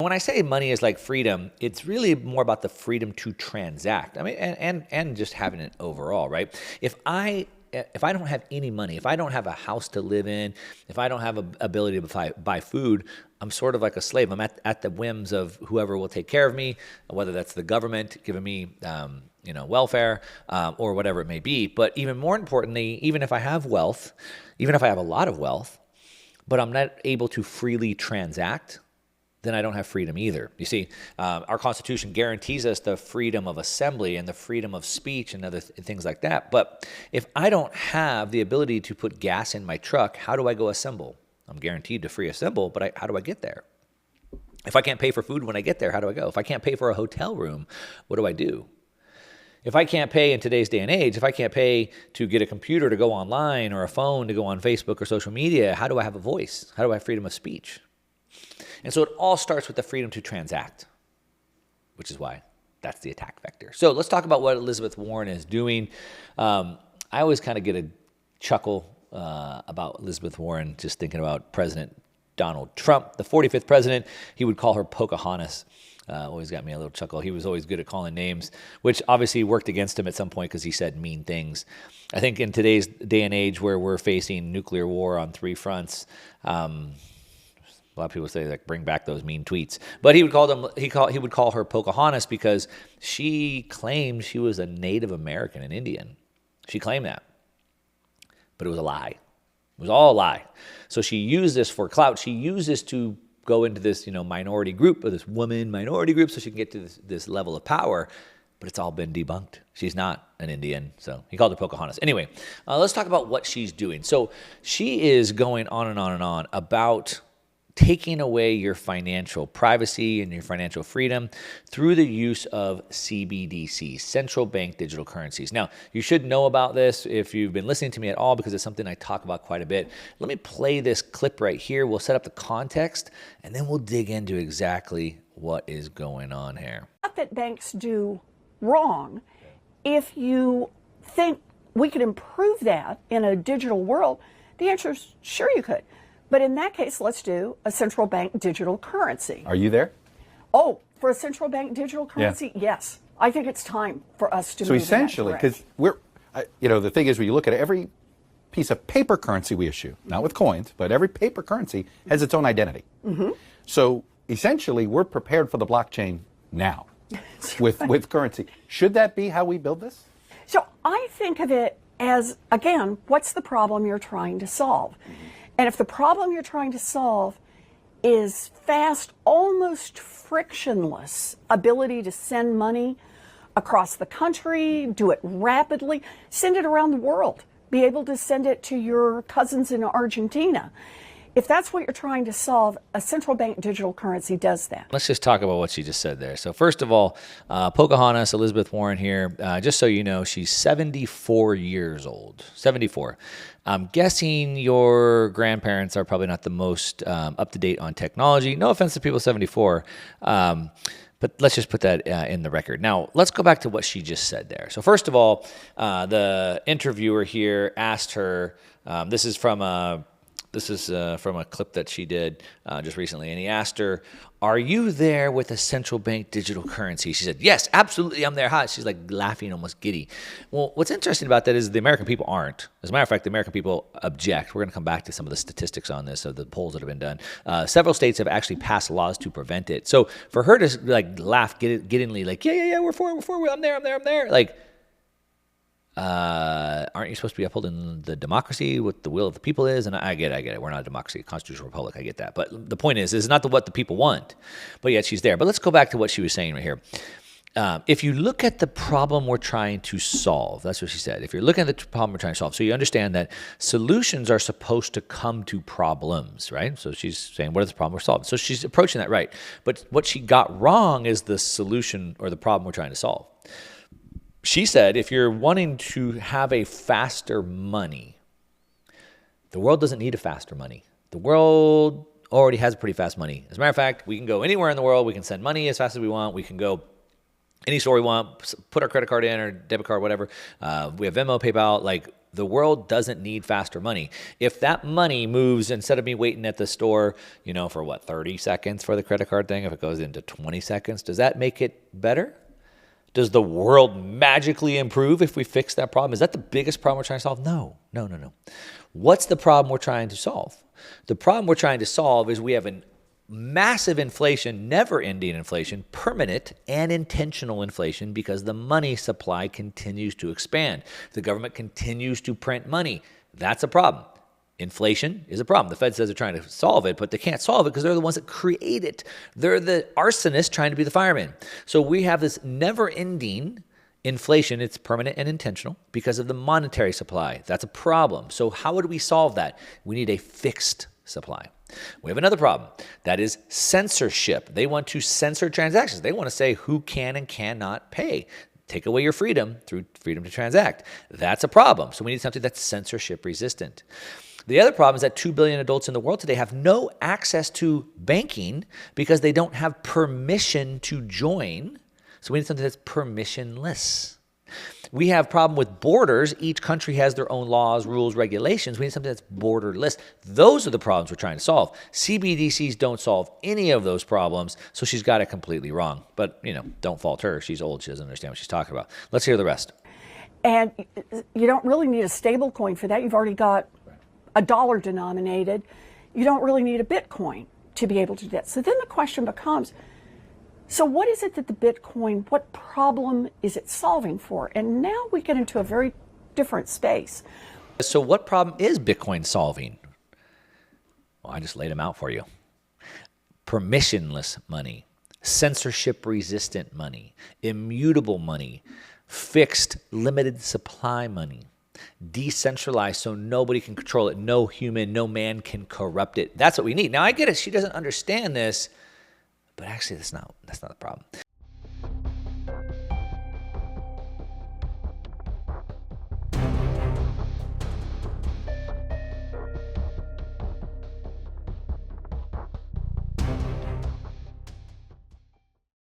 When I say money is like freedom, it's really more about the freedom to transact. I mean, and just having it overall, right? If I don't have any money, if I don't have a house to live in, if I don't have a ability to buy food, I'm sort of like a slave. I'm at the whims of whoever will take care of me, whether that's the government giving me, welfare, or whatever it may be. But even more importantly, even if I have wealth, even if I have a lot of wealth, but I'm not able to freely transact, then I don't have freedom either. You see, our Constitution guarantees us the freedom of assembly and the freedom of speech and other things like that. But if I don't have the ability to put gas in my truck, how do I go assemble? I'm guaranteed to free assemble, but how do I get there? If I can't pay for food when I get there, how do I go? If I can't pay for a hotel room, what do I do? If I can't pay in today's day and age, if I can't pay to get a computer to go online or a phone to go on Facebook or social media, how do I have a voice? How do I have freedom of speech? And so it all starts with the freedom to transact, which is why that's the attack vector. So let's talk about what Elizabeth Warren is doing. I always kind of get a chuckle about Elizabeth Warren just thinking about President Donald Trump, the 45th president. He would call her Pocahontas. Always got me a little chuckle. He was always good at calling names, which obviously worked against him at some point because he said mean things. I think in today's day and age where we're facing nuclear war on three fronts, a lot of people say like bring back those mean tweets, but he would call her Pocahontas because she claimed she was a Native American and Indian. She claimed that, but it was a lie. It was all a lie. So she used this for clout. She used this to go into this minority group, or this woman minority group, so she can get to this level of power. But it's all been debunked. She's not an Indian, so he called her Pocahontas. Anyway, let's talk about what she's doing. So she is going on and on and on about taking away your financial privacy and your financial freedom through the use of CBDC, central bank digital currencies. Now, you should know about this if you've been listening to me at all, because it's something I talk about quite a bit. Let me play this clip right here. We'll set up the context, and then we'll dig into exactly what is going on here. Not that banks do wrong. If you think we could improve that in a digital world, the answer is sure you could. But in that case, let's do a central bank digital currency. Are you there? Oh, for a central bank digital currency? Yeah. Yes. I think it's time for us to move in that essentially, because the thing is, when you look at every piece of paper currency we issue, not with coins, but every paper currency has its own identity. Mm-hmm. So essentially, we're prepared for the blockchain now with currency. Should that be how we build this? So I think of it as, again, what's the problem you're trying to solve? And if the problem you're trying to solve is fast, almost frictionless ability to send money across the country, do it rapidly, send it around the world, be able to send it to your cousins in Argentina. If that's what you're trying to solve, a central bank digital currency does that. Let's just talk about what she just said there. So first of all, Pocahontas, Elizabeth Warren here, just so you know, she's 74 years old, 74. I'm guessing your grandparents are probably not the most up-to-date on technology. No offense to people 74, but let's just put that in the record. Now, let's go back to what she just said there. So first of all, the interviewer here asked her, this is from a clip that she did just recently, and he asked her, "Are you there with a central bank digital currency?" She said, "Yes, absolutely, I'm there." Hi. She's like laughing, almost giddy. Well, what's interesting about that is the American people aren't. As a matter of fact, the American people object. We're going to come back to some of the statistics on this of the polls that have been done. Several states have actually passed laws to prevent it. So for her to like laugh giddingly, like, yeah, we're for, I'm there, like, aren't you supposed to be upholding the democracy, what the will of the people is? And I get it. We're not a democracy, a constitutional republic. I get that. But the point is not what the people want, but yet she's there. But let's go back to what she was saying right here. If you look at the problem we're trying to solve, that's what she said. If you're looking at the problem we're trying to solve, so you understand that solutions are supposed to come to problems, right? So she's saying, what is the problem we're solving? So she's approaching that right. But what she got wrong is the solution or the problem we're trying to solve. She said, if you're wanting to have a faster money, the world doesn't need a faster money. The world already has pretty fast money. As a matter of fact, we can go anywhere in the world. We can send money as fast as we want. We can go any store we want, put our credit card in or debit card, whatever. We have Venmo, PayPal. Like, the world doesn't need faster money. If that money moves, instead of me waiting at the store, for what, 30 seconds for the credit card thing, if it goes into 20 seconds, does that make it better? Does the world magically improve if we fix that problem? Is that the biggest problem we're trying to solve? No. What's the problem we're trying to solve? The problem we're trying to solve is we have a massive inflation, never-ending inflation, permanent and intentional inflation, because the money supply continues to expand. The government continues to print money. That's a problem. Inflation is a problem. The Fed says they're trying to solve it, but they can't solve it because they're the ones that create it. They're the arsonists trying to be the firemen. So we have this never-ending inflation. It's permanent and intentional because of the monetary supply. That's a problem. So how would we solve that? We need a fixed supply. We have another problem. That is censorship. They want to censor transactions. They want to say who can and cannot pay. Take away your freedom through freedom to transact. That's a problem. So we need something that's censorship resistant. The other problem is that 2 billion adults in the world today have no access to banking because they don't have permission to join. So we need something that's permissionless. We have a problem with borders. Each country has their own laws, rules, regulations. We need something that's borderless. Those are the problems we're trying to solve. CBDCs don't solve any of those problems, so she's got it completely wrong. But, don't fault her. She's old. She doesn't understand what she's talking about. Let's hear the rest. And you don't really need a stable coin for that. You've already got a dollar denominated. You don't really need a Bitcoin to be able to do that. So then the question becomes, so what is it that the Bitcoin, what problem is it solving for? And now we get into a very different space. So what problem is Bitcoin solving? Well, I just laid them out for you. Permissionless money, censorship-resistant money, immutable money, fixed, limited supply money, decentralized so nobody can control it. No human, no man can corrupt it. That's what we need. Now, I get it. She doesn't understand this. But actually, that's not the problem.